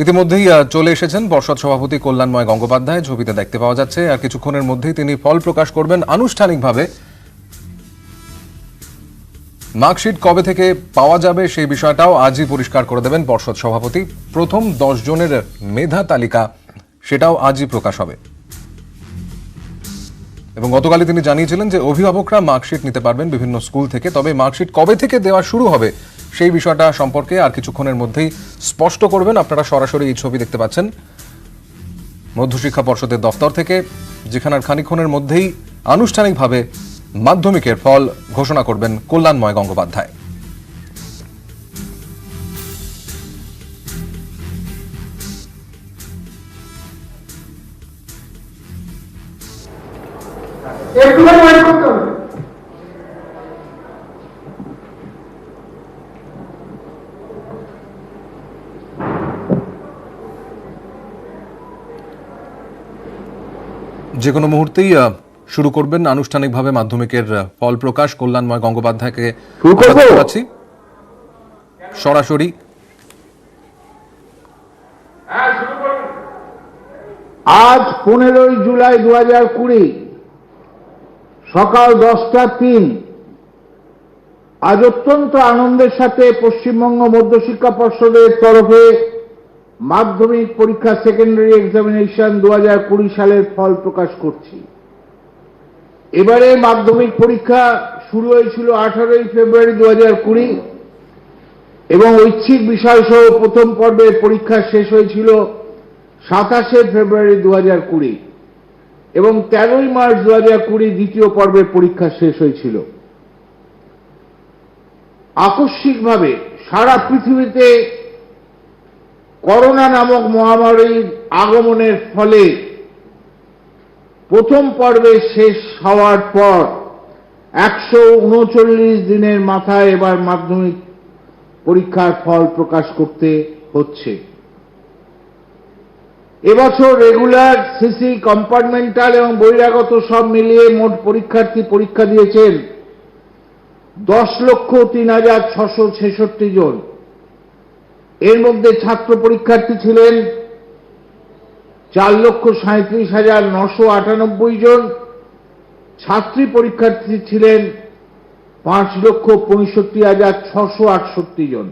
ইতিমধ্যেই চলে এসেছেন পর্ষদ সভাপতি কল্যাণময় গঙ্গোপাধ্যায়। ছবিতে দেখতে পাওয়া যাচ্ছে আর কিছুক্ষণের মধ্যেই তিনি ফল প্রকাশ করবেন আনুষ্ঠানিকভাবে। মার্কশিট কবে থেকে পাওয়া যাবে সেই বিষয়টাও আজই পরিষ্কার করে দেবেন পর্ষদ সভাপতি। প্রথম 10 জনের মেধা তালিকা সেটাও আজই প্রকাশ হবে এবং গতকালই তিনি জানিয়েছিলেন যে অভিভাবকরা মার্কশিট নিতে পারবেন বিভিন্ন স্কুল থেকে। তবে মার্কশিট কবে থেকে দেওয়া শুরু হবে সেই বিষয়টা সম্পর্কে আর কিছুক্ষণের মধ্যেই স্পষ্ট করবেন। আপনারা সরাসরি এই ছবি দেখতে পাচ্ছেন মধ্যশিক্ষা পর্ষদের দফতর থেকে, যেখানে খানিকক্ষণের মধ্যেই আনুষ্ঠানিকভাবে মাধ্যমিকের ফল ঘোষণা করবেন কল্যাণময় গঙ্গোপাধ্যায়। একটুখানি ওয়েট করতে হবে। যে কোনো মুহূর্তেই শুরু করবেন আনুষ্ঠানিকভাবে মাধ্যমিকের ফল প্রকাশ। কল্যাণময় গঙ্গোপাধ্যায়কে দেখতে পাচ্ছি সরাসরি। আজ 15 জুলাই 2020 সকাল 10:03 আজ অত্যন্ত আনন্দের সাথে পশ্চিমবঙ্গ মধ্যশিক্ষা পর্ষদের তরফে মাধ্যমিক পরীক্ষা সেকেন্ডারি এক্সামিনেশন 2020 সালের ফল প্রকাশ করছি। এবারে মাধ্যমিক পরীক্ষা শুরু হয়েছিল 18 ফেব্রুয়ারি 2020 এবং ঐচ্ছিক বিষয় সহ প্রথম পর্বের পরীক্ষা শেষ হয়েছিল 27 ফেব্রুয়ারি 2020 এবং 13 মার্চ 2020 দ্বিতীয় পর্বের পরীক্ষা শেষ হয়েছিল। আকস্মিকভাবে সারা পৃথিবীতে করোনা নামক মহামারীর আগমনের ফলে প্রথম পর্বে শেষ হওয়ার পর 139 দিনের মাথায় এবার মাধ্যমিক পরীক্ষার ফল প্রকাশ করতে হচ্ছে। এবছর রেগুলার, সিসি, কম্পার্টমেন্টাল এবং বহিরাগত সব মিলিয়ে মোট পরীক্ষার্থী পরীক্ষা দিয়েছেন 10,03,666 জন। এর মধ্যে ছাত্র পরীক্ষার্থী ছিলেন 4,37,998 জন, ছাত্রী পরীক্ষার্থী ছিলেন 5,65,668 জন।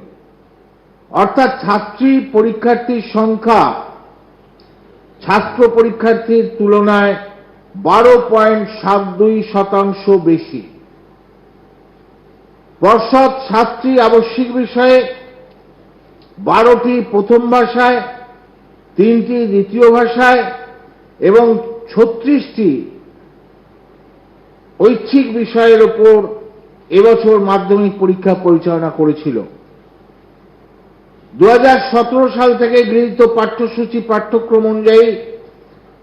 অর্থাৎ ছাত্রী পরীক্ষার্থীর সংখ্যা ছাত্র পরীক্ষার্থীর তুলনায় 12.72% বেশি। পর্ষদ ছাত্রী আবশ্যিক বিষয়ে 12টি প্রথম ভাষায়, 3টি দ্বিতীয় ভাষায় এবং 36টি ঐচ্ছিক বিষয়ের উপর এবছর মাধ্যমিক পরীক্ষা পরিচালনা করেছিল। 2017 সাল থেকে গৃহীত পাঠ্যসূচি পাঠ্যক্রম অনুযায়ী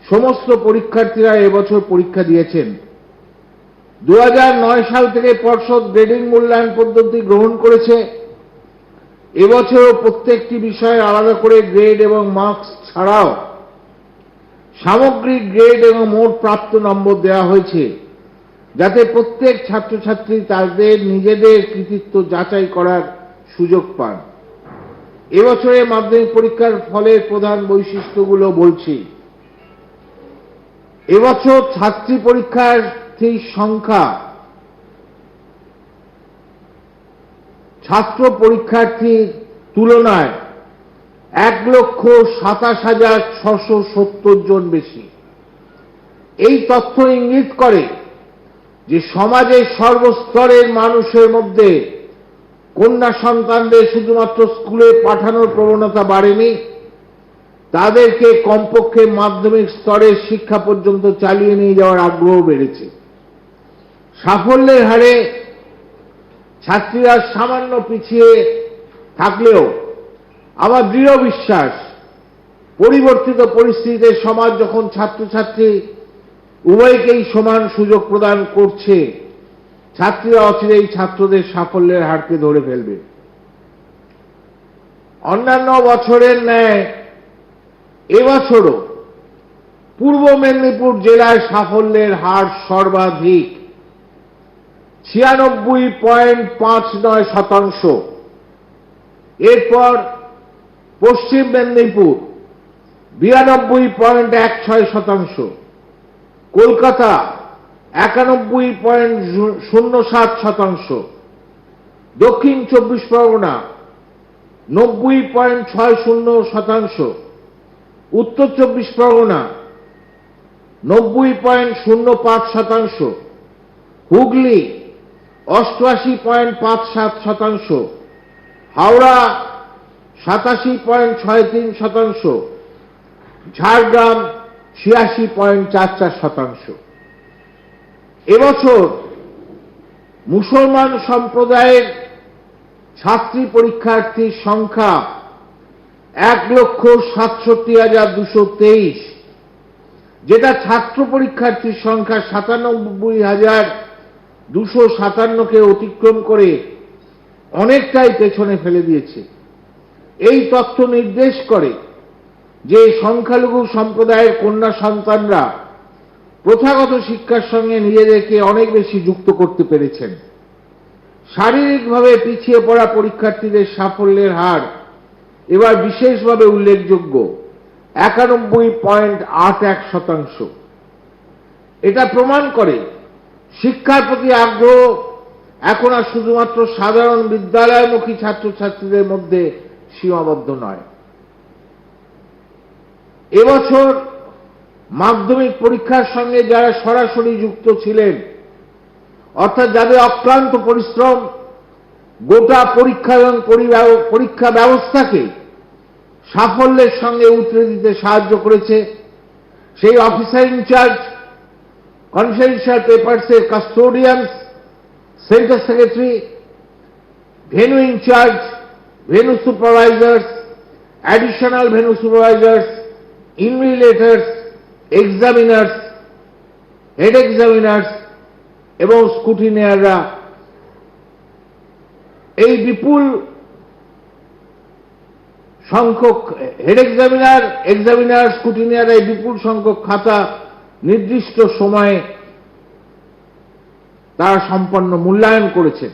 সমস্ত পরীক্ষার্থীরা এবছর পরীক্ষা দিয়েছেন। 2009 সাল থেকে পর্ষদ গ্রেডিং মূল্যায়ন পদ্ধতি গ্রহণ করেছে। এবছরও প্রত্যেকটি বিষয়ে আলাদা করে গ্রেড এবং মার্কস ছাড়াও সামগ্রিক গ্রেড এবং মোট প্রাপ্ত নম্বর দেওয়া হয়েছে, যাতে প্রত্যেক ছাত্রছাত্রী তাদের নিজেদের কৃতিত্ব যাচাই করার সুযোগ পান। এবছরে মাধ্যমিক পরীক্ষার ফলের প্রধান বৈশিষ্ট্যগুলো বলছি। এবছর ছাত্রী পরীক্ষার্থীর সংখ্যা ছাত্র পরীক্ষার্থীর তুলনায় 1,27,670 জন বেশি। এই তথ্য ইঙ্গিত করে যে সমাজের সর্বস্তরের মানুষের মধ্যে কন্যা সন্তানদের শুধুমাত্র স্কুলে পাঠানোর প্রবণতা বাড়েনি, তাদেরকে কমপক্ষে মাধ্যমিক স্তরের শিক্ষা পর্যন্ত চালিয়ে নিয়ে যাওয়ার আগ্রহ বেড়েছে। সাফল্যের হারে ছাত্রীরা সামান্য পিছিয়ে থাকলেও আমার দৃঢ় বিশ্বাস, পরিবর্তিত পরিস্থিতিতে সমাজ যখন ছাত্রছাত্রী উভয়কেই সমান সুযোগ প্রদান করছে, ছাত্রীরা অচিরেই ছাত্রদের সাফল্যের হারকে ধরে ফেলবে। অন্যান্য বছরের ন্যায় এবছরও পূর্ব মেদিনীপুর জেলায় সাফল্যের হার সর্বাধিক 96.59%। এরপর পশ্চিম মেদিনীপুর 92.16%, কলকাতা 91.07%, দক্ষিণ 24 পরগনা 90.60%, উত্তর 24 পরগনা 90.05%, হুগলি 88.57%, হাওড়া 87.63%, ঝাড়গ্রাম 86.44%। এবছর মুসলমান সম্প্রদায়ের ছাত্রী পরীক্ষার্থীর সংখ্যা 1,67,223, যেটা ছাত্র পরীক্ষার্থীর সংখ্যা 97,257কে অতিক্রম করে অনেকটাই পেছনে ফেলে দিয়েছে। এই তথ্য নির্দেশ করে যে সংখ্যালঘু সম্প্রদায়ের কন্যা সন্তানরা প্রথাগত শিক্ষার সঙ্গে নিজেদেরকে অনেক বেশি যুক্ত করতে পেরেছেন। শারীরিকভাবে পিছিয়ে পড়া পরীক্ষার্থীদের সাফল্যের হার এবার বিশেষভাবে উল্লেখযোগ্য, 91.81%। এটা প্রমাণ করে শিক্ষার প্রতি আগ্রহ এখন আর শুধুমাত্র সাধারণ বিদ্যালয়মুখী ছাত্রছাত্রীদের মধ্যে সীমাবদ্ধ নয়। এবছর মাধ্যমিক পরীক্ষার সঙ্গে যারা সরাসরি যুক্ত ছিলেন, অর্থাৎ যাদের অক্লান্ত পরিশ্রম গোটা পরীক্ষা এবং পরীক্ষা ব্যবস্থাকে সাফল্যের সঙ্গে উতরে দিতে সাহায্য করেছে, সেই অফিসার ইনচার্জ, কনফিডেন্সিয়াল পেপারসের custodians, centre secretary, venue in charge, venue supervisors, additional venue supervisors, invigilators, examiners, head examiners এবং স্কুটিনিয়াররা এই বিপুল সংখ্যক হেড এক্সামিনার, স্কুটিনিয়ার এই বিপুল সংখ্যক খাতা নির্দিষ্ট সময়ে তারা সম্পন্ন মূল্যায়ন করেছেন।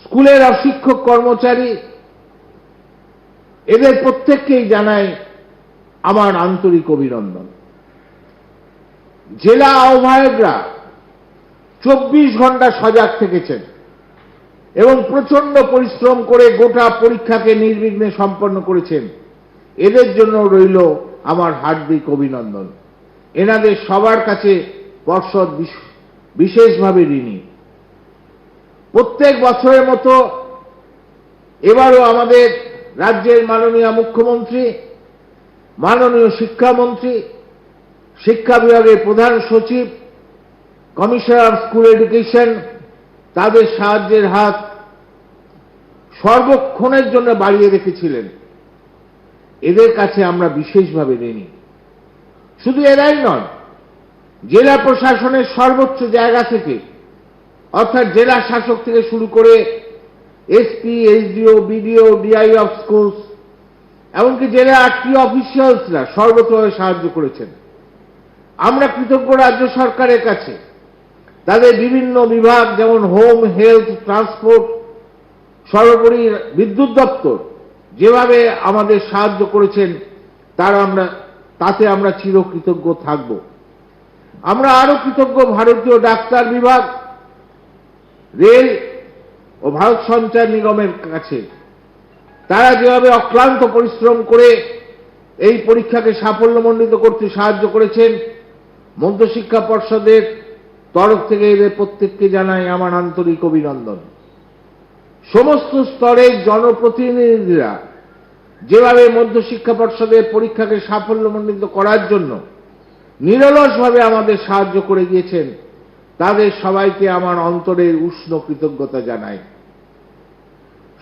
স্কুলের অশিক্ষক কর্মচারী এদের প্রত্যেককেই জানাই আমার আন্তরিক অভিনন্দন। জেলা আহ্বায়করা 24 ঘন্টা সজাগ থেকেছেন এবং প্রচন্ড পরিশ্রম করে গোটা পরীক্ষাকে নির্বিঘ্নে সম্পন্ন করেছেন। এদের জন্য রইল আমার হার্দিক অভিনন্দন। এনাদের সবার কাছে পর্ষদ বিশেষভাবে ঋণী। প্রত্যেক বছরের মতো এবারও আমাদের রাজ্যের মাননীয় মুখ্যমন্ত্রী, মাননীয় শিক্ষামন্ত্রী, শিক্ষা বিভাগের প্রধান সচিব, কমিশনার অফ স্কুল এডুকেশন তাদের সাহায্যের হাত সর্বক্ষণের জন্য বাড়িয়ে রেখেছিলেন। এদের কাছে আমরা বিশেষভাবে ঋণী। শুধু এরাই নয়, জেলা প্রশাসনের সর্বোচ্চ জায়গা থেকে, অর্থাৎ জেলা শাসক থেকে শুরু করে SP, SDO, BDO, DI of schools, এমনকি জেলা আরটি অফিসিয়ালসরা সর্বতভাবে সাহায্য করেছেন। আমরা কৃতজ্ঞ রাজ্য সরকারের কাছে। তাদের বিভিন্ন বিভাগ যেমন হোম, হেলথ, ট্রান্সপোর্ট, সর্বোপরি বিদ্যুৎ দপ্তর যেভাবে আমাদের সাহায্য করেছেন তাতে আমরা চিরকৃতজ্ঞ থাকব। আমরা আরো কৃতজ্ঞ ভারতীয় ডাক্তার বিভাগ, রেল ও ভারত সঞ্চার নিগমের কাছে। তারা যেভাবে অক্লান্ত পরিশ্রম করে এই পরীক্ষাকে সাফল্যমণ্ডিত করতে সাহায্য করেছেন, মধ্যশিক্ষা পর্ষদের তরফ থেকে এদের প্রত্যেককে জানাই আমার আন্তরিক অভিনন্দন। সমস্ত স্তরের জনপ্রতিনিধিরা যেভাবে মধ্যশিক্ষা পর্ষদের পরীক্ষাকে সাফল্যমণ্ডিত করার জন্য নিরলসভাবে আমাদের সাহায্য করে গিয়েছেন, তাদের সবাইকে আমার অন্তরের উষ্ণ কৃতজ্ঞতা জানাই।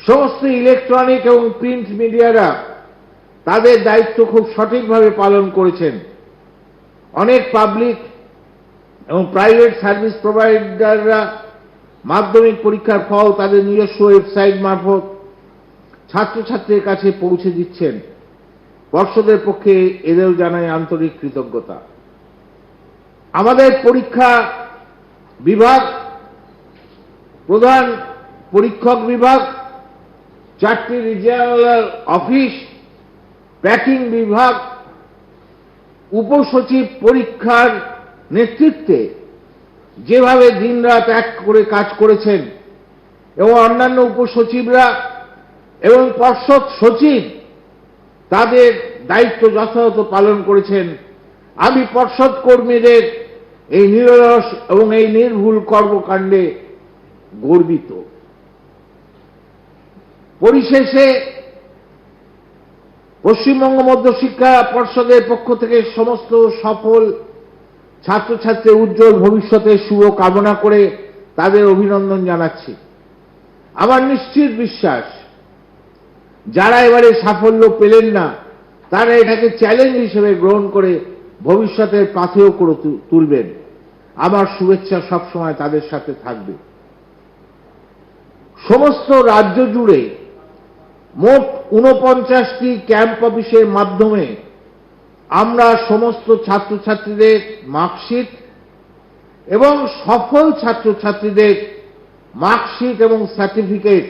সমস্ত ইলেকট্রনিক এবং প্রিন্ট মিডিয়ারা তাদের দায়িত্ব খুব সঠিকভাবে পালন করেছেন। অনেক পাবলিক এবং প্রাইভেট সার্ভিস প্রোভাইডাররা মাধ্যমিক পরীক্ষার ফল তাদের নিজস্ব ওয়েবসাইট মারফত ছাত্রছাত্রীর কাছে পৌঁছে দিচ্ছেন। পর্ষদের পক্ষে এদেরও জানাই আন্তরিক কৃতজ্ঞতা। আমাদের পরীক্ষা বিভাগ, প্রধান পরীক্ষক বিভাগ, 4টি রিজিয়নাল অফিস, প্যাকিং বিভাগ, উপসচিব পরীক্ষার নেতৃত্বে যেভাবে দিনরাত এক করে কাজ করেছেন এবং অন্যান্য উপসচিবরা এবং পর্ষদ সচিব তাদের দায়িত্ব যথাযথ পালন করেছেন, আমি পর্ষদ কর্মীদের এই নিরলস এবং এই নির্ভুল কর্মকাণ্ডে গর্বিত। পরিশেষে পশ্চিমবঙ্গ মধ্যশিক্ষা পর্ষদের পক্ষ থেকে সমস্ত সফল ছাত্রছাত্রীর উজ্জ্বল ভবিষ্যতের শুভ কামনা করে তাদের অভিনন্দন জানাচ্ছি। আমার নিশ্চিত বিশ্বাস যারা এবারে সাফল্য পেলেন না তারা এটাকে চ্যালেঞ্জ হিসেবে গ্রহণ করে ভবিষ্যতের পাথেয় করে তুলবেন। আমার শুভেচ্ছা সবসময় তাদের সাথে থাকবে। সমস্ত রাজ্য জুড়ে মোট 49টি ক্যাম্প অফিসের মাধ্যমে আমরা সমস্ত ছাত্রছাত্রীদের মার্কশিট এবং সফল ছাত্রছাত্রীদের মার্কশিট এবং সার্টিফিকেট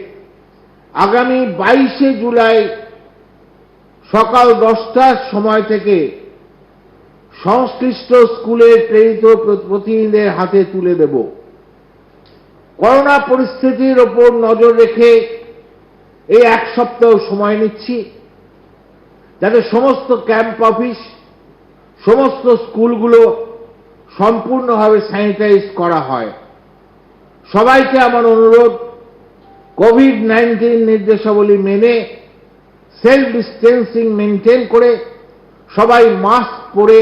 আগামী 22শে জুলাই সকাল 10টার সময় থেকে সংশ্লিষ্ট স্কুলের প্রেরিত প্রতিনিধিদের হাতে তুলে দেব। করোনা পরিস্থিতির ওপর নজর রেখে এই এক সপ্তাহ সময় নিচ্ছি যাতে সমস্ত ক্যাম্প অফিস, সমস্ত স্কুলগুলো সম্পূর্ণভাবে স্যানিটাইজ করা হয়। সবাইকে আমার অনুরোধ, কোভিড-19 নির্দেশাবলী মেনে সেলফ ডিস্টেন্সিং মেনটেন করে সবাই মাস্ক পরে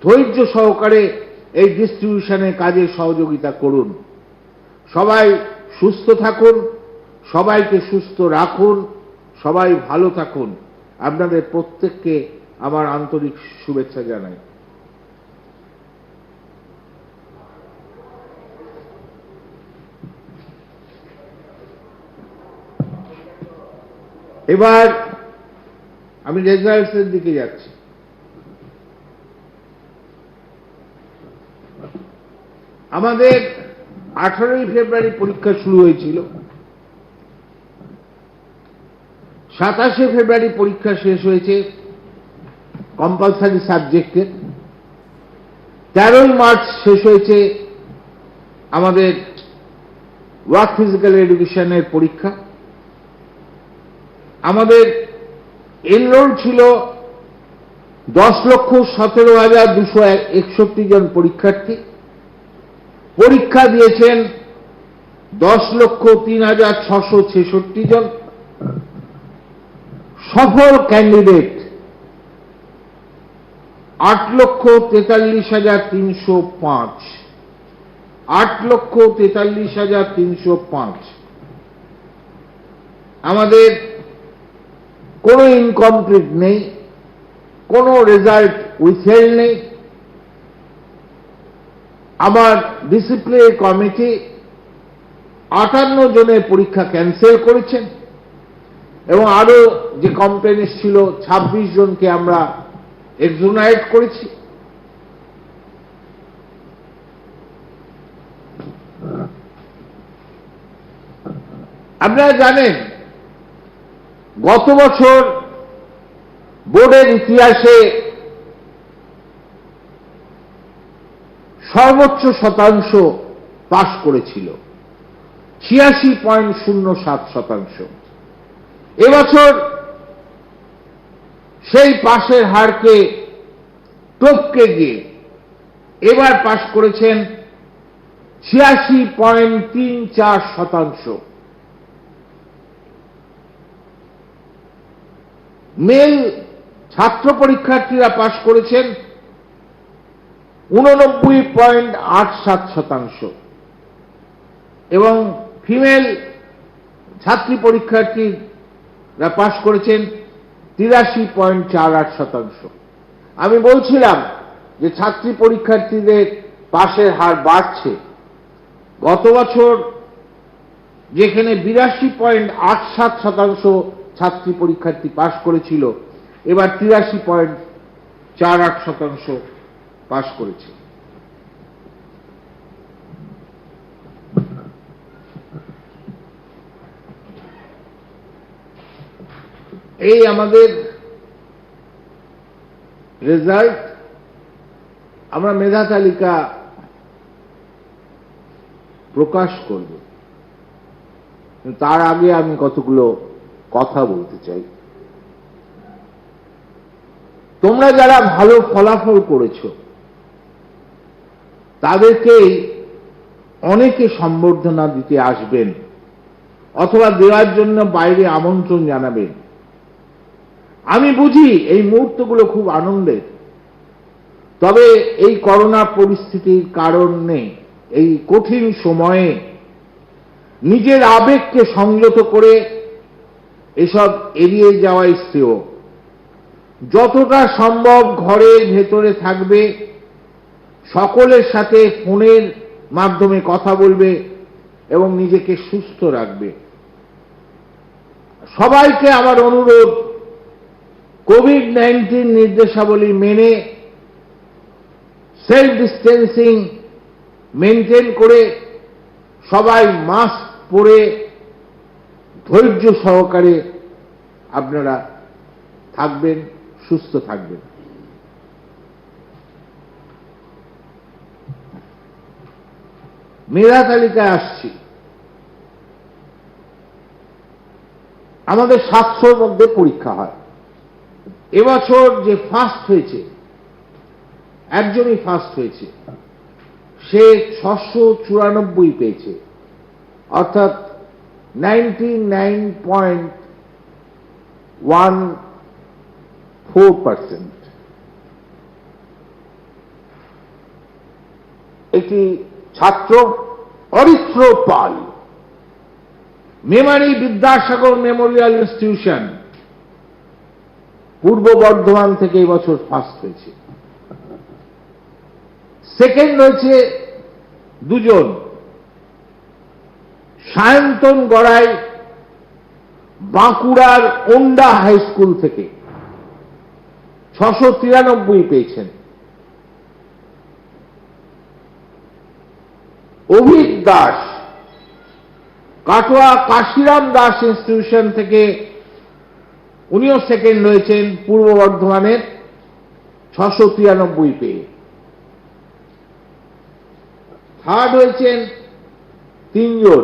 ধৈর্য সহকারে এই ডিস্ট্রিবিউশনের কাজে সহযোগিতা করুন। সবাই সুস্থ থাকুন, সবাইকে সুস্থ রাখুন, সবাই ভালো থাকুন। আপনাদের প্রত্যেককে আমার আন্তরিক শুভেচ্ছা জানাই। এবার আমি রেজাল্টসের দিকে যাচ্ছি। আমাদের 18ই ফেব্রুয়ারি পরীক্ষা শুরু হয়েছিল, 27শে ফেব্রুয়ারি পরীক্ষা শেষ হয়েছে কম্পালসারি সাবজেক্টের, 13ই মার্চ শেষ হয়েছে আমাদের ওয়ার্ক ফিজিক্যাল এডুকেশনের পরীক্ষা। আমাদের এনরোল ছিল 10,17,261 জন পরীক্ষার্থী। পরীক্ষা দিয়েছেন 10,03,666 জন। সফল ক্যান্ডিডেট 8,43,305। 8,43,305। আমাদের কোনো ইনকমপ্লিট নেই, কোনো রেজাল্ট উইথহেল্ড নেই। আমার ডিসিপ্লিনারি কমিটি 58 জনের পরীক্ষা ক্যান্সেল করেছেন এবং আরো যে কমপ্লেন ছিল 26 জনকে আমরা এক্সোনারেট করেছি। আপনারা জানেন গত বছর বোর্ডের ইতিহাসে সর্বোচ্চ শতাংশ পাস করেছিল, 86.07%। এবছর সেই পাশের হারকে টপকে গিয়ে এবার পাস করেছেন 86.34%। মেল ছাত্র পরীক্ষার্থীরা পাস করেছেন 89.87% এবং ফিমেল ছাত্রী পরীক্ষার্থীরা পাস করেছেন 83.48%। আমি বলছিলাম যে ছাত্রী পরীক্ষার্থীদের পাশের হার বাড়ছে। গত বছর যেখানে 82.87% ছাত্রী পরীক্ষার্থী পাস করেছিল, এবার 83.48% পাস করেছে। এই আমাদের রেজাল্ট, আমরা মেধা তালিকা প্রকাশ করব। তার আগে আমি কতগুলো কথা বলতে চাই। তোমরা যারা ভালো ফলাফল করেছো তাদেরকেই অনেকে সম্বর্ধনা দিতে আসবেন অথবা দেওয়ার জন্য বাইরে আমন্ত্রণ জানাবেন। আমি বুঝি এই মুহূর্তগুলো খুব আনন্দের, তবে এই করোনা পরিস্থিতির কারণে এই কঠিন সময়ে নিজের আবেগকে সংযত করে এসব এড়িয়ে যাওয়াই শ্রেয়। যতটা সম্ভব ঘরের ভেতরে থাকবে, সকলের সাথে ফোনের মাধ্যমে কথা বলবে এবং নিজেকে সুস্থ রাখবে। সবাইকে আমার অনুরোধ, কোভিড-19 নির্দেশাবলী মেনে সেলফ ডিস্টেন্সিং মেনটেন করে সবাই মাস্ক পরে ধৈর্য সহকারে আপনারা থাকবেন, সুস্থ থাকবেন। মেধা তালিকায় আসছি। আমাদের 700-র মধ্যে পরীক্ষা হয়। এবছর যে ফার্স্ট হয়েছে, একজনই ফার্স্ট হয়েছে, সে 694 পেয়েছে, অর্থাৎ 99.14%। একটি ছাত্র অরিত্র পাল, মেমারি বিদ্যাসাগর মেমোরিয়াল ইনস্টিটিউশন, পূর্ব বর্ধমান থেকে এবছর ফার্স্ট হয়েছে। সেকেন্ড হয়েছে দুজন, সায়ন্তন গড়াই বাঁকুড়ার ওন্ডা হাই স্কুল থেকে 693 পেয়েছেন। অভিক দাস কাটোয়া কাশিরাম দাস ইনস্টিটিউশন থেকে, উনিও সেকেন্ড হয়েছেন পূর্ব বর্ধমানের 693 পেয়ে। থার্ড হয়েছেন তিনজন,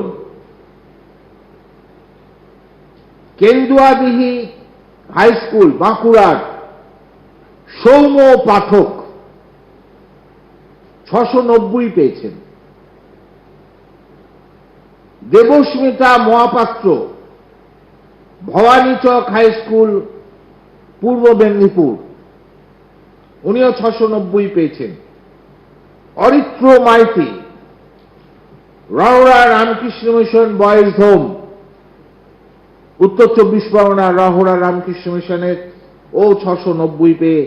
কেন্দুয়াদিহি হাই স্কুল বাঁকুড়ার সৌম্য পাঠক 690 পেয়েছেন। দেবস্মিতা মহাপাত্র ভবানীচক হাই স্কুল পূর্ব মেদিনীপুর, উনিও 690 পেয়েছেন। Aritra Maiti Rahara Ramakrishna Mission boys home, Uttar 24 Pargana Rahara Ramakrishna মিশনের, ও 690 পেয়ে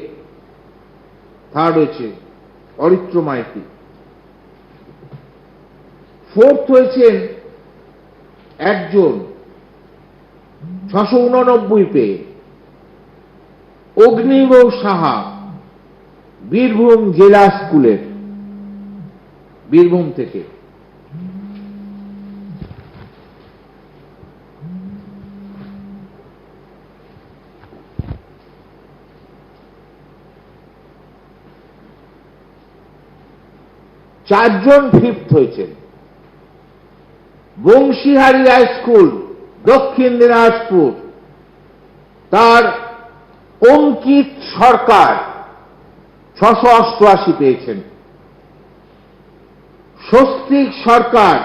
থার্ড হয়েছে অরিত্র মাইতি। ফোর্থ হয়েছেন একজন 689 পেয়ে, অগ্নিব সাহা বীরভূম জেলা স্কুলের, বীরভূম থেকে। চারজন ফিফথ হয়েছেন, বংশীহারি হাই স্কুল দক্ষিণ দিনাজপুর, তার অঙ্কিত সরকার 688 পেয়েছেন। Swastik Sarkar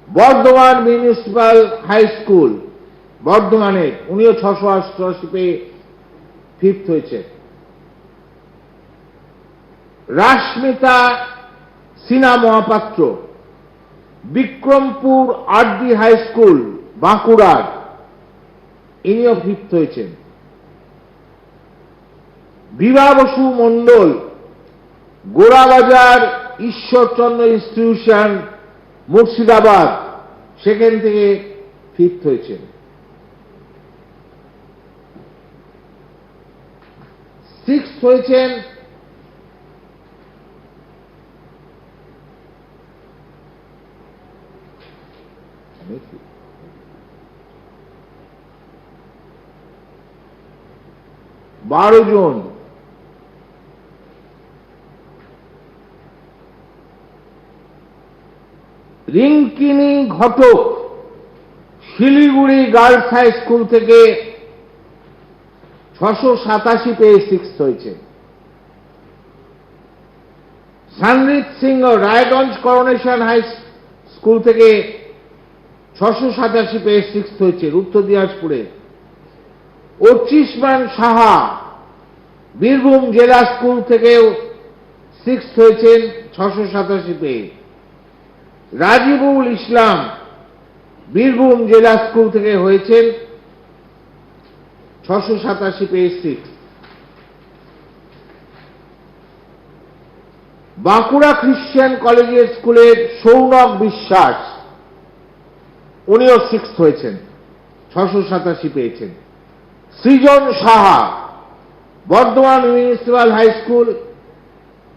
Bardhaman municipal high school বর্ধমানের, উনিও 688 পেয়ে ফিফথ হয়েছে। Rashmita Sinha Mahapatra Bikrampur RD high school বাঁকুড়ার, ইনিও ফিফথ হয়েছেন। বিভা বসু মণ্ডল গোড়াবাজার ঈশ্বরচন্দ্র ইনস্টিটিউশন মুর্শিদাবাদ, সেখান থেকে ফিফথ হয়েছেন। সিক্সথ হয়েছেন 12 জন। Rinkini Ghatak Siliguri girls high school থেকে 687 পেয়ে 6th হয়েছে। Sanjit Singha Raiganj coronation high school থেকে 687 পেয়ে 6th হয়েছে উত্তর দিনাজপুরে। অর্চিষ্মান সাহা বীরভূম জেলা স্কুল থেকেও 6th হয়েছেন 687 পেয়ে। রাজিবুল ইসলাম বীরভূম জেলা স্কুল থেকে হয়েছেন 687 পেয়ে 6th। বাঁকুড়া খ্রিস্টান কলেজিয়েট স্কুলের সৌনক বিশ্বাস উনিও 6th হয়েছেন 687 পেয়েছেন। Srijan Saha Bardhaman municipal high school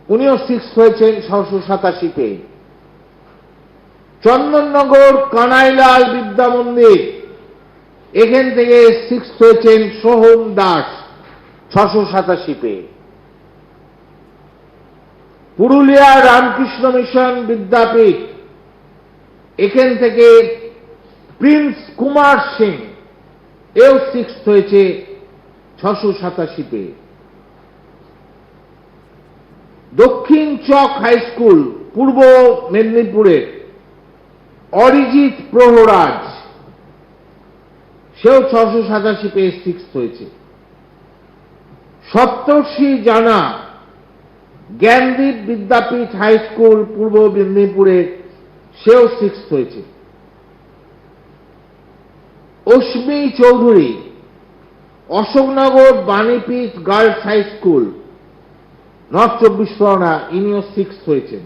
উনিও 6th হয়েছেন 687 পেয়ে। চন্দননগর কানাইলাল বিদ্যা মন্দির এখান থেকে 6th হয়েছেন সোহম দাস 687 পেয়ে। পুরুলিয়া রামকৃষ্ণ মিশন বিদ্যাপীঠ এখান থেকে প্রিন্স কুমার সিং এও 6th হয়েছে 687 পেয়ে। দক্ষিণ চক হাই স্কুল পূর্ব মেদিনীপুরের অরিজিৎ প্রহরাজ সেও 687 পেয়ে 6th হয়েছে। সপ্তর্ষি জানা জ্ঞানদীপ বিদ্যাপীঠ হাই স্কুল পূর্ব মেদিনীপুরের সেও 6th হয়েছে। Ashmi Chowdhury Ashoknagar Banipith girls high school north 24 Pargana ইনিও 6th হয়েছেন।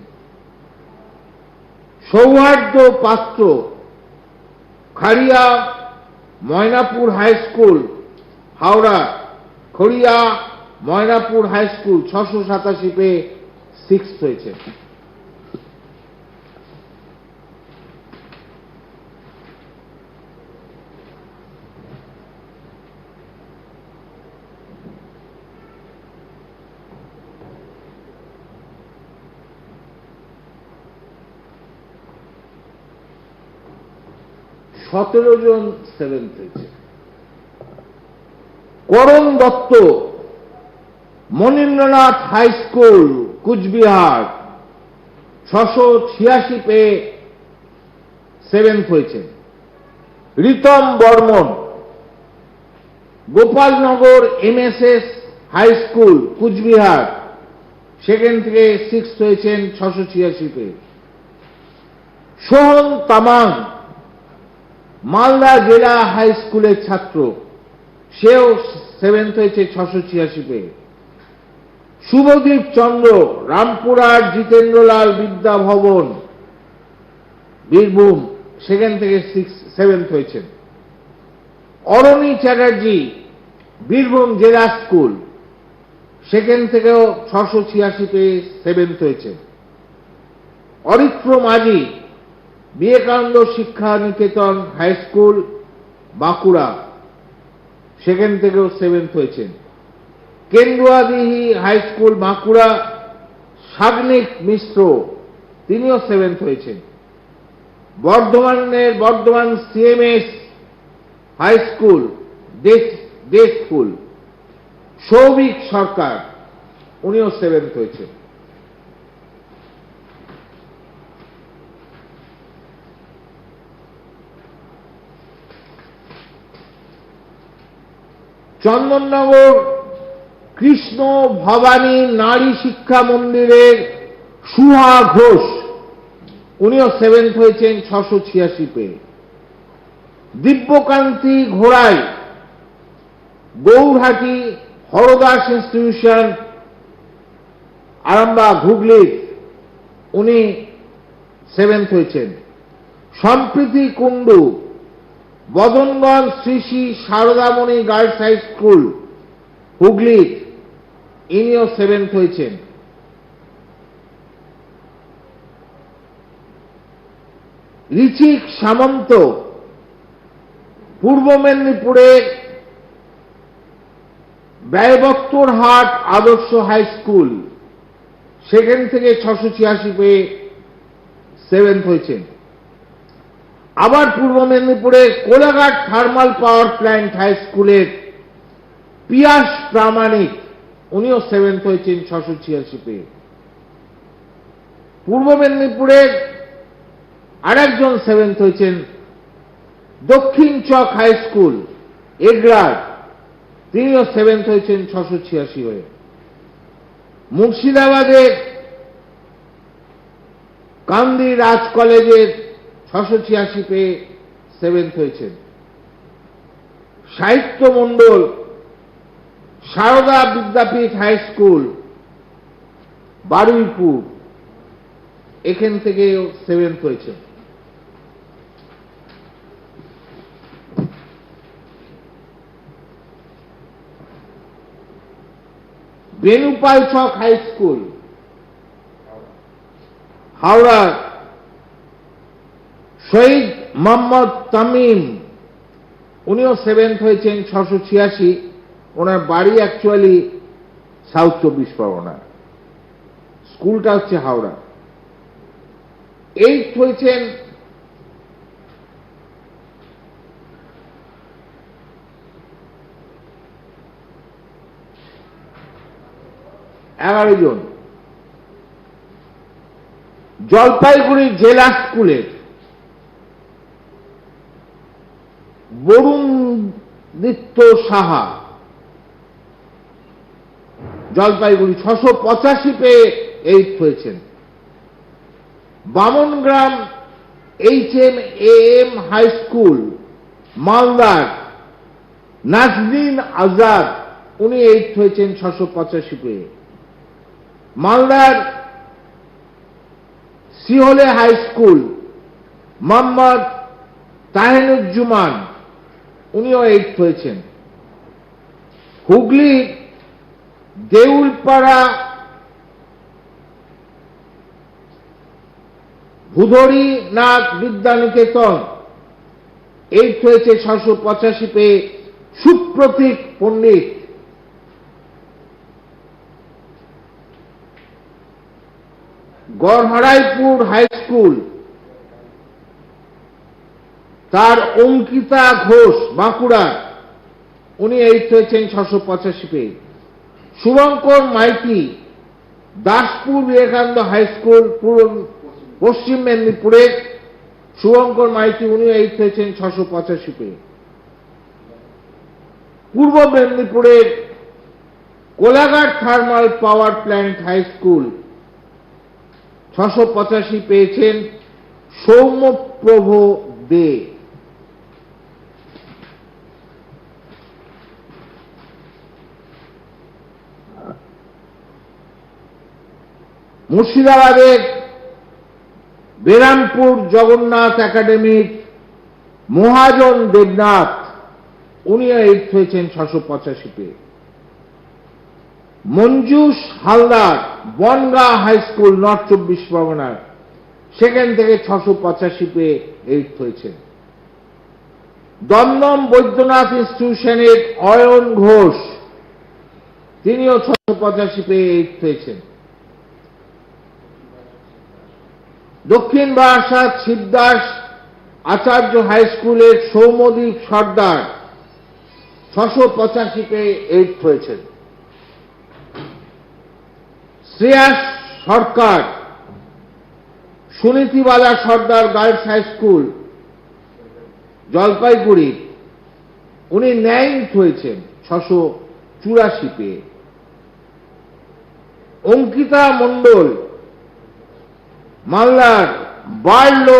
Sauhardya Patra Kharia Maynapur high school Howrah Kharia Maynapur high school 687 পেয়ে 6th হয়েছে। সতেরো জন 7th হয়েছে। করণ দত্ত মনীন্দ্রনাথ হাই স্কুল কুচবিহার 686 পেয়ে 7th হয়েছে। Ritam Barman Gopalnagar MSS high school Coochbehar সেখান থেকে 6th হয়েছেন 686 পেয়ে। সোহন তামাং মালদা জেলা হাই স্কুলের ছাত্র সেও 7th হয়েছে 686 পেয়ে। শুভদীপ চন্দ্র রামপুরহাট জিতেন্দ্রলাল বিদ্যা ভবন বীরভূম সেখান থেকে 7th হয়েছেন। অরণি চ্যাটার্জি বীরভূম জেলা স্কুল সেখান থেকেও 686 পেয়ে 7th হয়েছে। অরিত্র মাঝি বিবেকানন্দ শিক্ষা নিকেতন হাই স্কুল বাঁকুড়া সেখান থেকেও 7th হয়েছেন। কেন্দুয়াদিহি হাই স্কুল বাঁকুড়া সাগ্নিক মিশ্র তিনিও 7th হয়েছেন। Bardhaman CMS high school Deshphul Souvik Sarkar উনিও 7th হয়েছেন। চন্দননগর কৃষ্ণ ভবানী নারী শিক্ষা মন্দিরের সুহা ঘোষ উনিও 7th হয়েছেন 686 পেয়ে। দিব্যকান্তি ঘোড়াই গৌরহাটি হরদাস ইনস্টিটিউশন আরামবাগ হুগলির উনি 7th হয়েছেন। Sampriti Kundu Badanganj Shri Shri Saradamani girls high school হুগলির ইনিও 7th হয়েছেন। ঋচিক সামন্ত পূর্ব মেদিনীপুরের ব্যয়বত্তরহাট আদর্শ হাই স্কুল, সেখান থেকে 686 পেয়ে 7th হয়েছেন। আবার পূর্ব মেদিনীপুরে Kolaghat thermal power plant high স্কুলের পিয়াস প্রামাণিক, উনিও 7th হয়েছেন 686 পেয়ে। পূর্ব মেদিনীপুরের আরেকজন 7th হয়েছেন দক্ষিণ চক হাই স্কুল এগরার, তিনিও 7th হয়েছেন 686 হয়ে। মুর্শিদাবাদের কান্দি রাজ কলেজের 686 পেয়ে 7th হয়েছেন। সাহিত্য মণ্ডল সারদা বিদ্যাপীঠ হাই স্কুল বারুইপুর, এখান থেকেও 7th হয়েছেন। বেনুপাল চক হাই স্কুল হাওড়ার শহীদ মোহাম্মদ তামিম, উনিও 7th হয়েছেন 686। ওনার বাড়ি অ্যাকচুয়ালি সাউথ 24 পরগনা, স্কুলটা হচ্ছে হাওড়া। 8th হয়েছেন এগারো জন জলপাইগুড়ি জেলা স্কুলের বরুণদিত্য সাহা, জলপাইগুড়ি 685 পেয়ে 8th হয়েছেন। বামনগ্রাম HMAM হাই স্কুল মালদার নাজনীন আজাদ, উনি 8th হয়েছেন 685 পেয়ে। মালদার সিহলে হাই স্কুল মোহাম্মদ তাহিনুজ্জুমান, উনিও 8th হয়েছেন। হুগলি দেউলপাড়া ভূধরীনাথ বিদ্যানিকেতন, 8th হয়েছে 685 পেয়ে সুপ্রতীক পণ্ডিত। গড়হরাইপুর হাই স্কুল তার অঙ্কিতা ঘোষ বাঁকুড়া, উনি 8th হয়েছেন 685 পেয়ে। শুভঙ্কর মাইতি দাসপুর বিবেকানন্দ হাই স্কুল পশ্চিম মেদিনীপুরের শুভঙ্কর মাইতি, উনি 8th হয়েছেন 685 পেয়ে। পূর্ব মেদিনীপুরের Kolaghat thermal power plant high school 685 পেয়েছেন সৌম্যপ্রভ দে। মুর্শিদাবাদের বেরামপুর জগন্নাথ একাডেমির মহাজন দেবনাথ, উনিও 8th হয়েছেন 685 পেয়ে। Manjus Haldar Bongaon high school north 24 পরগনার, সেখান থেকে 685 পেয়ে 8th হয়েছেন। দমদম বৈদ্যনাথ ইনস্টিটিউশনের অয়ন ঘোষ, তিনিও 685 পেয়ে 8th হয়েছেন। দক্ষিণ বারাসাত শিবদাস আচার্য হাই স্কুলের সৌম্যদীপ সর্দার 685 পেয়ে 8th হয়েছেন। শ্রেয়াস সরকার সুনীতিবালা সর্দার গার্লস হাই স্কুল জলপাইগুড়ি, উনি 9th হয়েছেন 684 পেয়ে। অঙ্কিতা মণ্ডল মালদার বার্লো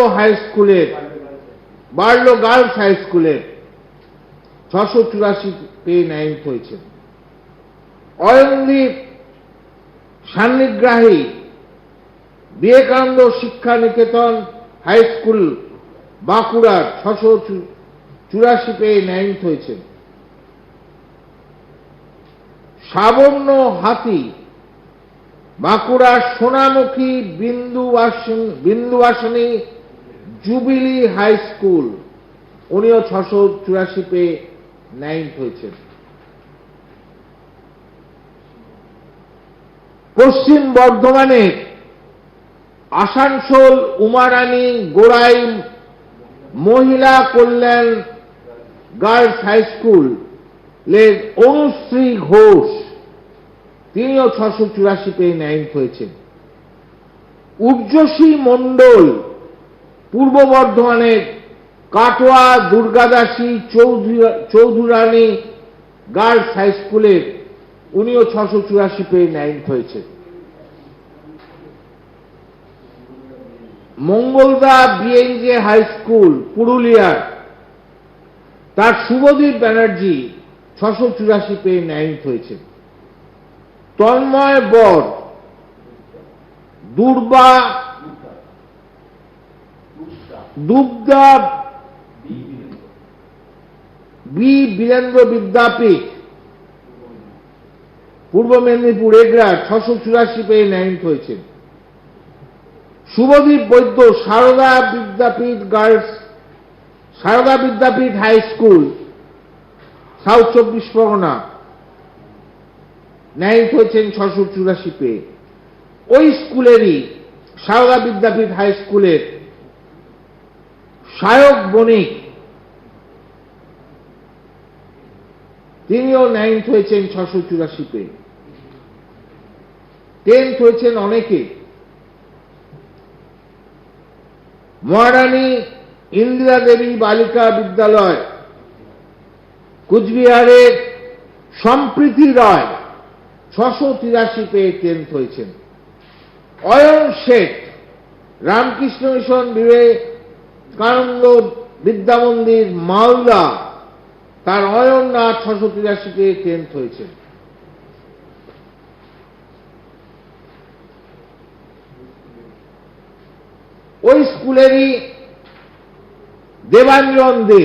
গার্লস হাই স্কুলের 684 পেয়ে 9th হয়েছেন। অয়নদীপ সান্নিগ্রাহী বিবেকানন্দ শিক্ষা নিকেতন হাই স্কুল বাঁকুড়ার 684 পেয়ে 9th হয়েছেন। সাবর্ণ হাতি বাঁকুড়ার Sonamukhi Bindubasini jubilee high school, উনিও 684 পেয়ে 9th হয়েছেন। পশ্চিম বর্ধমানে আসানসোল উমারানী গোড়াই মহিলা কল্যাণ গার্লস হাই স্কুল এর অনুশ্রী ঘোষ, তিনিও 684 পেয়ে 9th হয়েছেন। উর্জশী মণ্ডল পূর্ব বর্ধমানের কাটোয়া দুর্গাদাসী চৌধুরানী গার্লস হাই স্কুলের, উনিও 684 পেয়ে 9th হয়েছেন। মঙ্গলদা বিএনজে হাই স্কুল পুরুলিয়ার তার শুভদীপ ব্যানার্জি 684 পেয়ে 9th হয়েছেন। তন্ময় বর দুবদা বি বীরেন্দ্র বিদ্যাপীঠ পূর্ব মেদিনীপুর এগরা 684 পেয়ে 9th হয়েছেন। Shubhadip Baidya Sarada Vidyapith high school south 24 Pargana 9th হয়েছেন 684 পেয়ে। ওই স্কুলেরই সারদা বিদ্যাপীঠ হাই স্কুলের সায়ক বণিক, তিনিও 9th হয়েছেন 684 পেয়ে। 10th হয়েছেন অনেকে। মহারানী ইন্দিরা দেবী বালিকা বিদ্যালয় কুচবিহারের সম্প্রীতি রায় 683 পেয়ে 10th হয়েছেন। অয়ন শেঠ রামকৃষ্ণ মিশন বিবেকানন্দ বিদ্যা মন্দির মালদা, তার অয়ন নাথ 683 পেয়ে 10th হয়েছেন। ওই স্কুলেরই দেবাঞ্জন দে,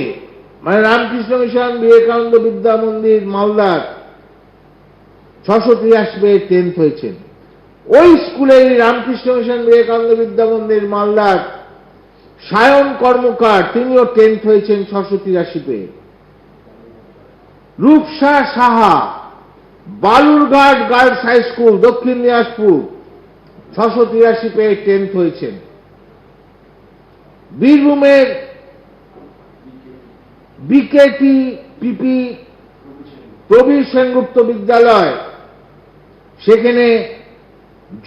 মানে রামকৃষ্ণ মিশন বিবেকানন্দ বিদ্যা মন্দির মালদার 683 পেয়ে 10th হয়েছেন। ওই স্কুলেরই রামকৃষ্ণ মিশন বিবেকানন্দ বিদ্যা মন্দির মালদার সায়ন কর্মকার, তিনিও 10th হয়েছেন 683 পেয়ে। Rupsa Saha Balurghat girls high school Dakshin Dinajpur 683 পেয়ে 10th হয়েছেন। বীরভূমের বিকেটি পিপি প্রবীর সেনগুপ্ত বিদ্যালয়, সেখানে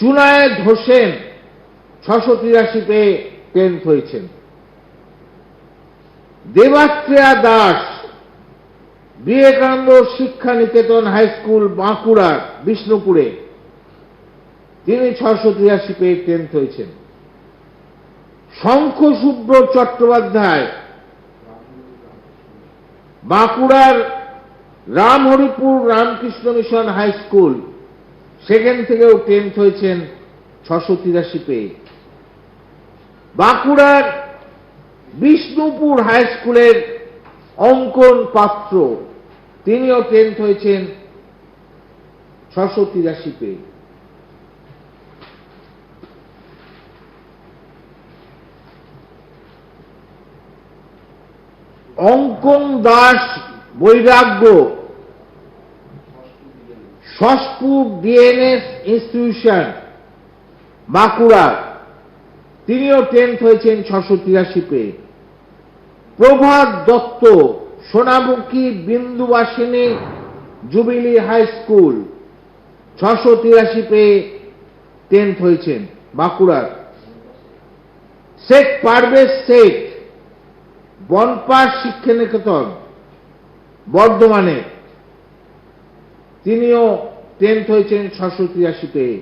জুনায়েদ হোসেন 683 পেয়ে 10th হয়েছেন। দেবাত্রেয়া দাস বিবেকানন্দ শিক্ষা নিকেতন হাই স্কুল বাঁকুড়ার বিষ্ণুপুরে, তিনি 683 পেয়ে 10th হয়েছেন। শঙ্খ শুভ্র চট্টোপাধ্যায় বাঁকুড়ার Ramharipur Ramakrishna Mission high school, সেখান থেকেও 10th হয়েছেন 683 পেয়ে। বাঁকুড়ার বিষ্ণুপুর হাই স্কুলের অঙ্কন পাত্র, তিনিও 10th হয়েছেন 683 পেয়ে। অঙ্কন দাস বৈরাগ্য সসপুর ডিএনএস ইনস্টিটিউশন বাঁকুড়া, তিনিও 10th হয়েছেন 683 পেয়ে। Prabhat Dutta Sonamukhi Bindubasini jubilee high school 683 পেয়ে 10th হয়েছেন বাঁকুড়ার। শেখ পারভেজ শেখ বনপাস শিক্ষা নিকেতন বর্ধমানে, তিনিও 10th হয়েছেন 683 পেয়ে।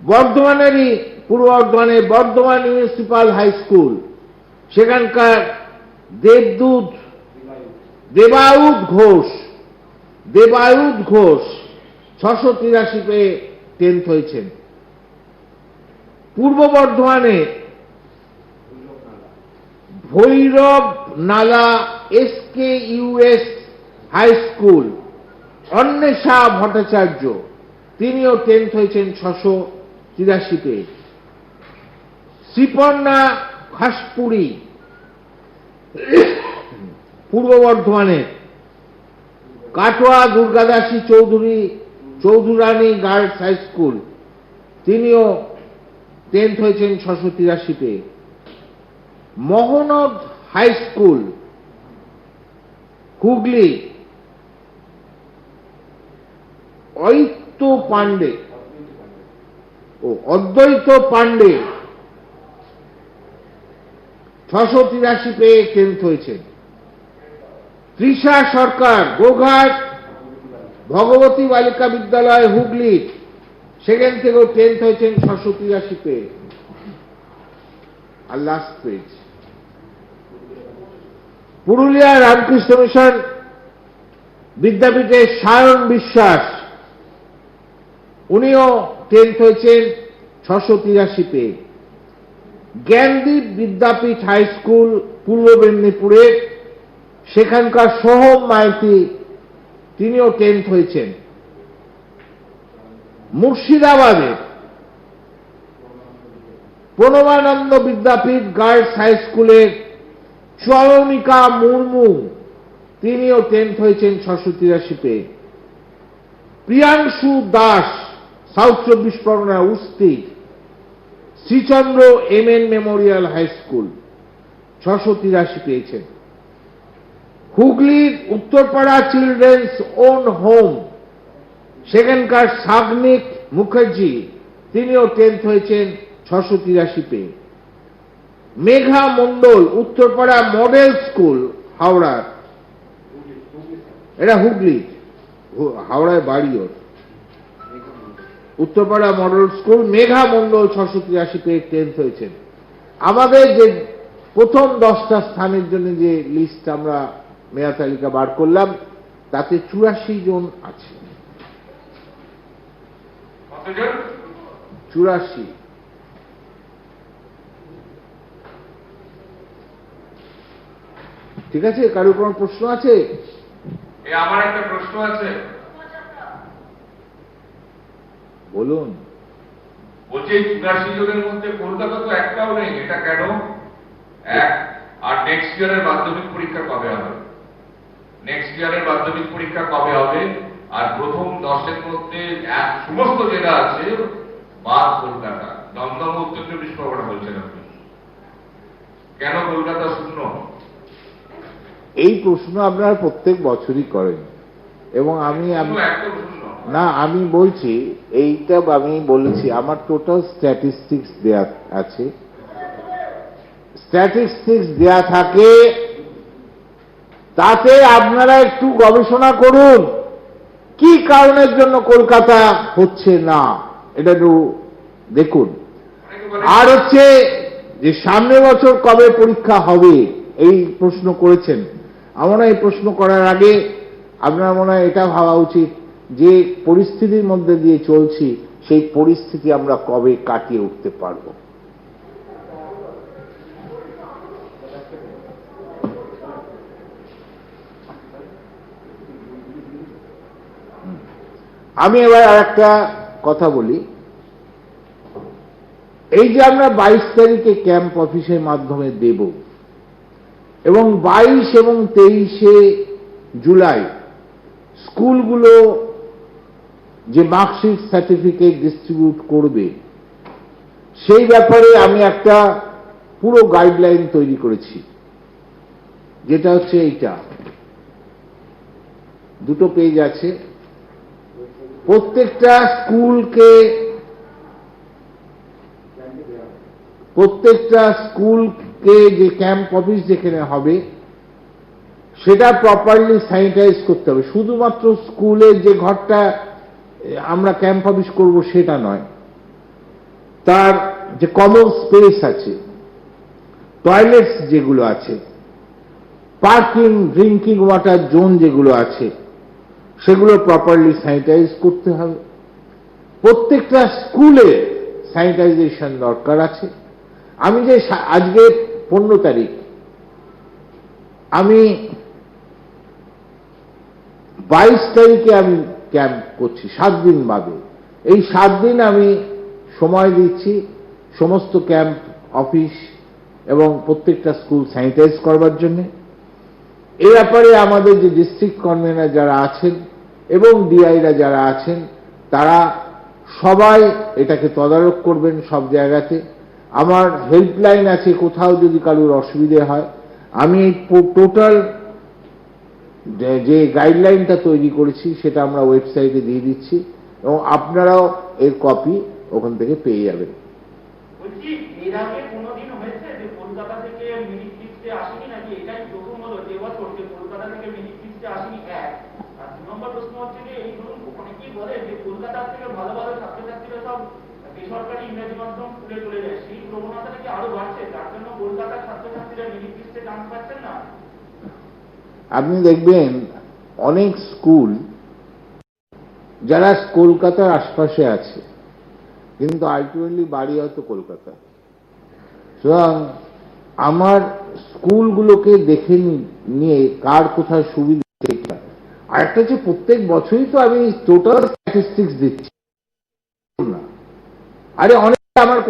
বর্ধমানেরই পূর্ব বর্ধমানে বর্ধমান মিউনিসিপাল হাই স্কুল, সেখানকার দেবায়ুধ ঘোষ 683 পেয়ে 10th হয়েছেন। পূর্ব বর্ধমানে Bhairab Nala SKUS high school Anwesha Bhattacharya, তিনিও 10th হয়েছেন 683 পেয়ে। শ্রীপর্ণা খাসপুরি পূর্ব বর্ধমানের Katwa Durgadasi Chowdhury Chowdhurani girls high school, তিনিও 10th হয়েছেন 683 পেয়ে। মহনদ হাই স্কুল হুগলি, অদ্বৈত পান্ডে 683 পেয়ে 10th হয়েছেন। তৃষা সরকার গোঘাট ভগবতী বালিকা বিদ্যালয় হুগলি, সেখান থেকেও 10th হয়েছেন 683 পেয়ে। আর last page Purulia Ramakrishna mission বিদ্যাপীঠের সায়ন বিশ্বাস, উনিও 10th হয়েছেন 683 পেয়ে। জ্ঞানদীপ বিদ্যাপীঠ হাই স্কুল পূর্ব মেদিনীপুরের, সেখানকার সোহম মাইতি, তিনিও 10th হয়েছেন। মুর্শিদাবাদের প্রণবানন্দ বিদ্যাপীঠ গার্লস হাই স্কুলের চরণিকা মুর্মু, তিনিও 10th হয়েছেন 683 পেয়ে। Priyanshu Das south 24 Pargana Usthi Srichandra MN memorial high school 683 পেয়েছেন। হুগলির উত্তরপাড়া চিলড্রেন্স ওন হোম, সেখানকার সাগনিক মুখার্জি, তিনিও 10th হয়েছেন 683 পেয়ে। মেঘা মণ্ডল উত্তরপাড়া মডেল স্কুল হাওড়ার, এটা হুগলি, হাওড়ায় বাড়ি ওর, উত্তরপাড়া মডেল স্কুল, মেঘা মণ্ডল 683 পেয়ে 10th হয়েছেন। আমাদের যে প্রথম 10টা স্থানের জন্য যে লিস্ট আমরা মেধা তালিকা বার করলাম, তাতে 84 জন আছে। 84। ঠিক আছে, কারো কোনো প্রশ্ন আছে? আমার একটা প্রশ্ন আছে, বলুন। বলছি 84 জনের মধ্যে কলকাতা তো একটাও নেই, এটা কেন? আর নেক্সট ইয়ারের মাধ্যমিক পরীক্ষা কবে হবে? নেক্সট ইয়ারের মাধ্যমিক পরীক্ষা কবে হবে? আর প্রথম 10-এর মধ্যে সমস্ত জেলা আছে বাদ কলকাতা, দমদম উত্তর 24 পরগনা বলছেন আপনি, কেন কলকাতা শূন্য? এই প্রশ্ন আপনারা প্রত্যেক বছরই করেন, এবং আমি বলছি, এইটা আমি বলেছি, আমার টোটাল স্ট্যাটিস্টিক্স দেয়া আছে, স্ট্যাটিস্টিক্স দেয়া থাকে, তাতে আপনারা একটু গবেষণা করুন কি কারণের জন্য কলকাতা হচ্ছে না, এটা একটু দেখুন। আর হচ্ছে যে সামনের বছর কবে পরীক্ষা হবে, এই প্রশ্ন করেছেন। আমরা এই প্রশ্ন করার আগে আপনার মনে হয় এটা ভাবা উচিত যে পরিস্থিতির মধ্যে দিয়ে চলছি, সেই পরিস্থিতি আমরা কবে কাটিয়ে উঠতে পারব। আমি এবার আর একটা কথা বলি, এই যে আমরা 22 তারিখে ক্যাম্প অফিসের মাধ্যমে দেব, এবং 22 এবং 23শে জুলাই স্কুলগুলো যে মার্কশিট সার্টিফিকেট ডিস্ট্রিবিউট করবে, সেই ব্যাপারে আমি একটা পুরো গাইডলাইন তৈরি করেছি, যেটা হচ্ছে এইটা, 2টো পেজ আছে। প্রত্যেকটা স্কুলকে যে ক্যাম্প অফিস যেখানে হবে সেটা প্রপারলি স্যানিটাইজ করতে হবে। শুধুমাত্র স্কুলের যে ঘরটা আমরা ক্যাম্প অফিস করব সেটা নয়, তার যে কমন স্পেস আছে, টয়লেটস যেগুলো আছে, পার্কিং, ড্রিঙ্কিং ওয়াটার জোন যেগুলো আছে, সেগুলো প্রপারলি স্যানিটাইজ করতে হবে। প্রত্যেকটা স্কুলে স্যানিটাইজেশন দরকার আছে। আমি যে আজকে 15 তারিখ, আমি 22 তারিখে আমি ক্যাম্প করছি, 7 দিন বাদে। এই 7 দিন আমি সময় দিচ্ছি সমস্ত ক্যাম্প অফিস এবং প্রত্যেকটা স্কুল স্যানিটাইজ করবার জন্য। এ ব্যাপারে আমাদের যে ডিস্ট্রিক্ট কনভেনার যারা আছেন এবং ডিআইরা যারা আছেন, তারা সবাই এটাকে তদারক করবেন সব জায়গাতে। আমার হেল্পলাইন আছে, কোথাও যদি কারোর অসুবিধে হয় আমি টোটাল যে গাইডলাইনটা তৈরি করেছি সেটা আমরা ওয়েবসাইটে দিয়ে দিচ্ছি এবং আপনারাও এর কপি ওখান থেকে পেয়ে যাবেন। বলছি এর আগে কোনোদিন হয়েছে যে কলকাতা থেকে মিনিট লিস্টে আসেনি, নাকি এটাই প্রথম হলো যে এবছর যে কলকাতা থেকে মিনিট লিস্টে আসেনি? এক। আর 2 নম্বর প্রশ্ন হচ্ছে যে এই ধরুন অনেকেই বলে যে কলকাতা থেকে ভালো ভালো ছাত্রছাত্রীরা সব বেসরকারি ইংরেজি মাধ্যম স্কুলে চলে যায়, সেই প্রবণতাটা কি আরো বাড়ছে? তার জন্য কলকাতার ছাত্রছাত্রীরা মিনিট লিস্টে চান্স পাচ্ছেন না? আপনি দেখবেন অনেক স্কুল যারা কলকাতার আশপাশে আছে কিন্তু আলটিমেটলি বাড়ি হয়তো কলকাতা। সুতরাং আমার স্কুলগুলোকে দেখে নিয়ে কার কোথায় সুবিধা, আর একটা হচ্ছে প্রত্যেক বছরই তো আমি টোটাল স্ট্যাটিস্টিক্স দিচ্ছি না। আরে অনেকে আমার